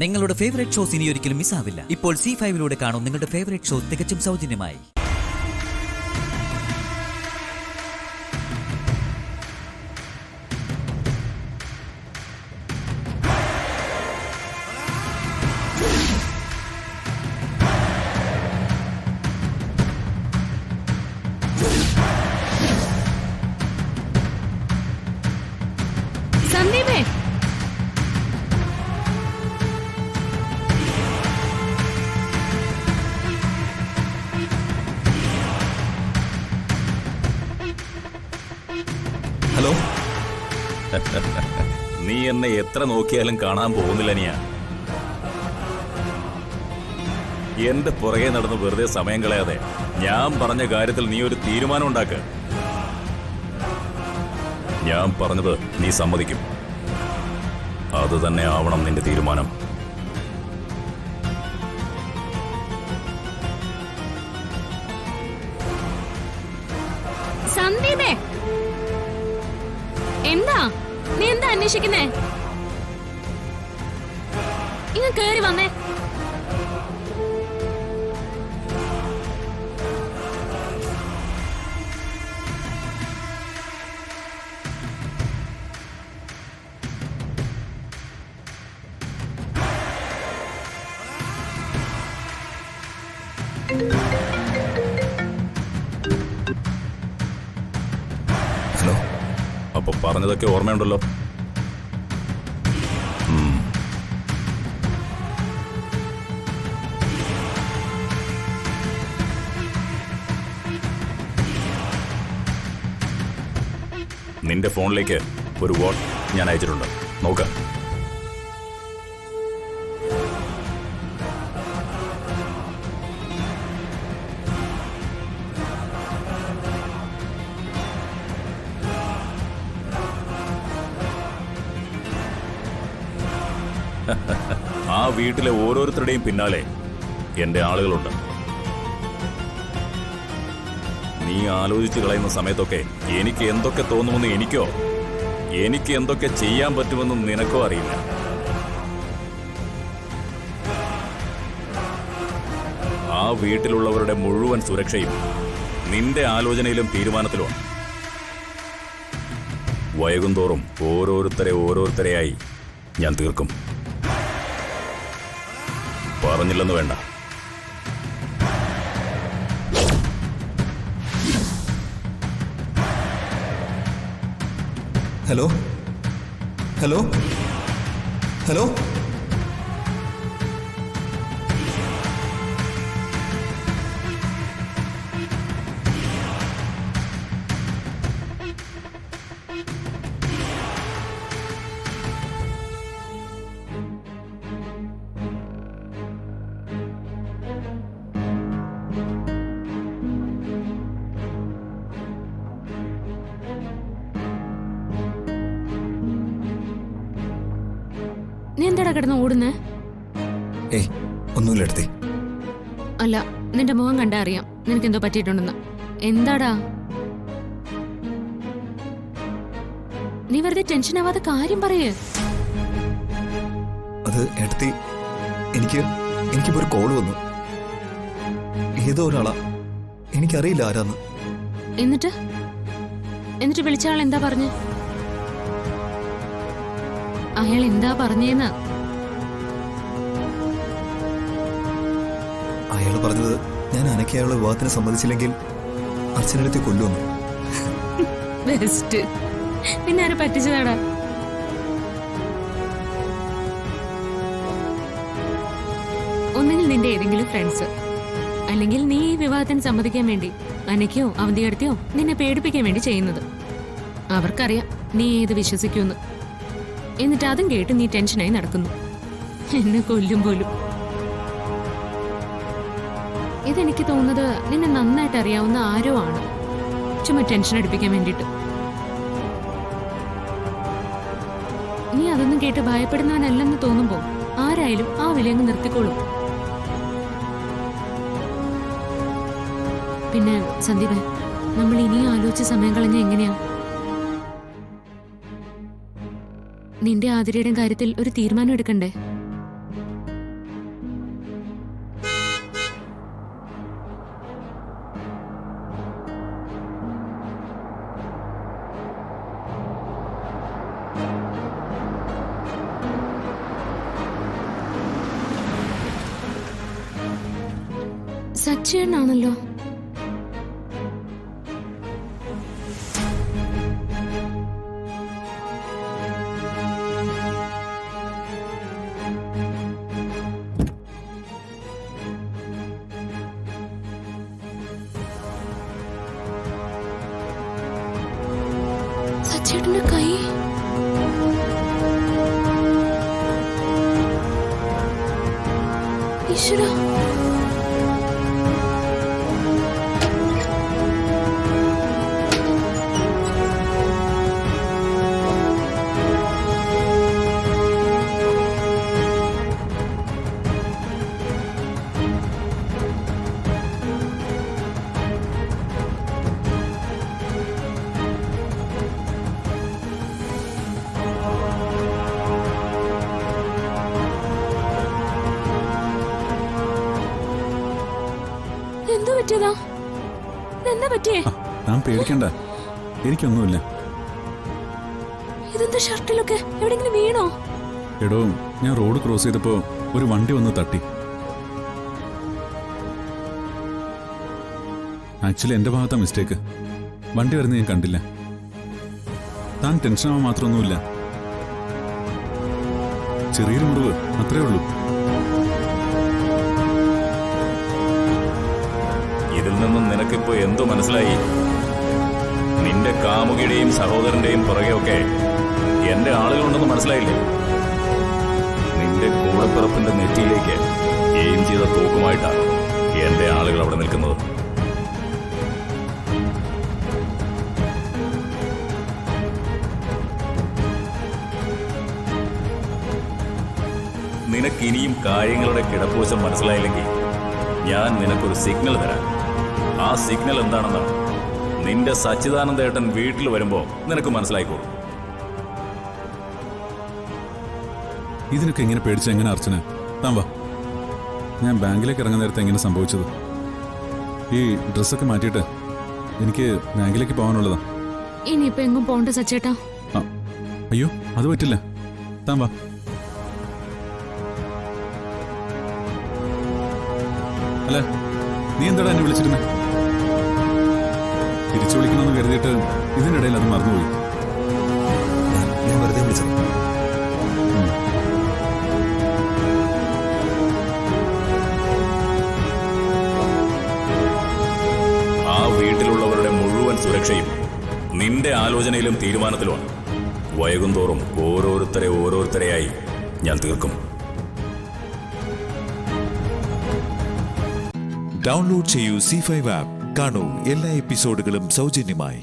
നിങ്ങളുടെ favourite shows ഇനി ഒരിക്കലും മിസ്സാവില്ല. ഇപ്പോൾ C5 കാണും നിങ്ങളുടെ ഫേവറേറ്റ് ഷോ തികച്ചും സൗജന്യമായി. സന്ദീപേ, ഹലോ. നീ എന്നെ എത്ര നോക്കിയാലും കാണാൻ പോകുന്നില്ല. എന്റെ പുറകെ നടന്ന് വെറുതെ സമയം കളയാതെ ഞാൻ പറഞ്ഞ കാര്യത്തിൽ നീ ഒരു തീരുമാനം ഉണ്ടാക്ക്. ഞാൻ പറഞ്ഞത് നീ സമ്മതിക്കും. അത് തന്നെ ആവണം നിന്റെ തീരുമാനം. സന്ദീപേ, എന്താ നീ എന്താ അന്വേഷിക്കുന്നേ? ഇങ്ങ് കേറി വന്നേ. ഹലോ. അപ്പൊ പറഞ്ഞതൊക്കെ ഓർമ്മയുണ്ടല്ലോ. നിന്റെ ഫോണിലേക്ക് ഒരു വോട്ട് ഞാൻ അയച്ചിട്ടുണ്ട്, നോക്ക. ആ വീട്ടിലെ ഓരോരുത്തരുടെയും പിന്നാലെ എന്റെ ആളുകളുണ്ട്. നീ ആലോചിച്ച് കളയുന്ന സമയത്തൊക്കെ എനിക്ക് എന്തൊക്കെ തോന്നുമെന്ന് എനിക്ക് എന്തൊക്കെ ചെയ്യാൻ പറ്റുമെന്ന് നിനക്കോ അറിയില്ല. ആ വീട്ടിലുള്ളവരുടെ മുഴുവൻ സുരക്ഷയും നിന്റെ ആലോചനയിലും തീരുമാനത്തിലുമാണ്. വൈകുന്തോറും ഓരോരുത്തരെയായി ഞാൻ തീർക്കും. പറഞ്ഞില്ലെന്ന് വേണ്ട. ഹലോ. ഹലോ. ഹലോ. നീ എന്താടാ കിടന്ന് ഓടുന്നേ? ഏയ്, ഒന്നുമില്ല എടുത്തേ. അല്ല, നിന്റെ മുഖം കണ്ടാ അറിയാം നിനക്ക് എന്തോ പറ്റിയിട്ടുണ്ടെന്ന്. എന്താടാ നീ വെറുതെ ടെൻഷൻ ആവാതെ കാര്യം പറയേ. അത് എടുത്തി, എനിക്കിപ്പോ ഒരു കോള് വന്നു. ഏതോ ഒരാളാ, എനിക്കറിയില്ല ആരാന്ന്. എന്നിട്ട് വിളിച്ച ആൾ എന്താ പറഞ്ഞേ? അയാൾ എന്താ പറഞ്ഞേന്ന്? അയാൾ പറഞ്ഞത് ഞാൻ അനക്കെ അയാളെ വിവാഹത്തിന് സമ്മതിച്ചില്ലെങ്കിൽ അച്ഛനടുത്ത് കൊല്ലുമെന്ന്. ബെസ്റ്റ്. പിന്നെ ആരെ പറ്റിച്ചതാടാ? ഒന്നെങ്കിൽ നിന്റെ ഏതെങ്കിലും ഫ്രണ്ട്സ്, അല്ലെങ്കിൽ നീ ഈ വിവാഹത്തിന് സമ്മതിക്കാൻ വേണ്ടി അനക്കയോ അവന്തിയടുത്തയോ നിന്നെ പേടിപ്പിക്കാൻ വേണ്ടി ചെയ്യുന്നത്. അവർക്കറിയാം നീ ഏത് വിശ്വസിക്കുമെന്ന്. എന്നിട്ട് അതും കേട്ട് നീ ടെൻഷനായി നടക്കുന്നു. എന്നെ കൊല്ലും പോലും. ഇതെനിക്ക് തോന്നുന്നത് നിന്നെ നന്നായിട്ട് അറിയാവുന്ന ആരോ ആണ്, ചുമ്മാ ടെൻഷൻ അടിപ്പിക്കാൻ വേണ്ടിട്ട്. നീ അതൊന്നും കേട്ട് ഭയപ്പെടുന്നവനല്ലെന്ന് തോന്നുമ്പോ ആരായാലും ആ വിലയങ്ങ് നിർത്തിക്കോളും. പിന്നെ സന്ദീപ്, നമ്മൾ ഇനിയും ആലോചിച്ച സമയം കളഞ്ഞ എങ്ങനെയാ? നിന്റെ ആതിരയുടെ കാര്യത്തിൽ ഒരു തീരുമാനം എടുക്കണ്ടേ? സച്ചേട്ടനാണല്ലോ. സച്ചേട്ടന്റെ കൈ ഈശ്വരാ. എന്താ പറ്റിയതാ? എന്താ പറ്റിയേ? ഞാൻ പേടിക്കണ്ട, എനിക്കൊന്നുമില്ല. ഇതെന്താ ഷർട്ടിലൊക്കെ? എവിടെങ്കിലും വീണോ? എടോ, ഞാൻ റോഡ് ക്രോസ് ചെയ്തപ്പോ ഒരു വണ്ടി വന്ന് തട്ടി. ആക്ച്വലി എന്റെ ഭാഗത്താ മിസ്റ്റേക്ക്. വണ്ടി വരുന്ന ഞാൻ കണ്ടില്ല. താൻ ടെൻഷനാവാൻ മാത്രമൊന്നുമില്ല. ചെറിയൊരു മുറിവ്, അത്രേ ഉള്ളൂ. ഇതിൽ നിന്നും നിനക്കിപ്പോ എന്തോ മനസ്സിലായി? നിന്റെ കാമുകിയുടെയും സഹോദരന്റെയും പുറകെയൊക്കെ എന്റെ ആളുകളുണ്ടെന്ന് മനസ്സിലായില്ലേ? നിന്റെ കൂടപ്പിറപ്പിന്റെ നെറ്റിയിലേക്ക് എയിം ചെയ്ത തോക്കുമായിട്ടാണ് എന്റെ ആളുകൾ അവിടെ നിൽക്കുന്നത്. നിനക്കിനിയും കാര്യങ്ങളുടെ കിടപ്പൂശം മനസ്സിലായില്ലെങ്കിൽ ഞാൻ നിനക്കൊരു സിഗ്നൽ തരാം. ആ സിഗ്നൽ എന്താണെന്ന് നിന്റെ സച്ചിദാനന്ദേട്ടൻ വീട്ടിൽ വരുമ്പോ നിനക്ക് മനസ്സിലായിക്കോളും. ഇതിനൊക്കെ എങ്ങനെ പേടിച്ച എങ്ങനെ അർച്ചന? താൻ വാ. ഞാൻ ബാങ്കിലേക്ക് ഇറങ്ങുന്ന നേരത്തെ എങ്ങനെ സംഭവിച്ചത്? ഈ ഡ്രസ്സൊക്കെ മാറ്റിയിട്ട് എനിക്ക് ബാങ്കിലേക്ക് പോകാനുള്ളതാ. ഇനിയിപ്പോ എങ്ങും പോണ്ട സച്ചേട്ടാ. അയ്യോ, അത് പറ്റില്ല. താൻ വാ. അല്ല, നീ എന്താടാ എന്നെ വിളിച്ചിരുന്നേ? തിരിച്ചു വിളിക്കണമെന്ന് കരുതിയിട്ട് ഇതിനിടയിൽ അത് മറന്നുപോയി. ഞാൻ വെറുതെ വിളിച്ചത്. ആ വീട്ടിലുള്ളവരുടെ മുഴുവൻ സുരക്ഷയും നിന്റെ ആലോചനയിലും തീരുമാനത്തിലുമാണ്. വൈകുന്തോറും ഓരോരുത്തരെയായി ഞാൻ തീർക്കും. ഡൗൺലോഡ് ചെയ്യൂ C5 ആപ്പ്. കാണൂ എല്ലാ എപ്പിസോഡുകളും സൗജന്യമായി.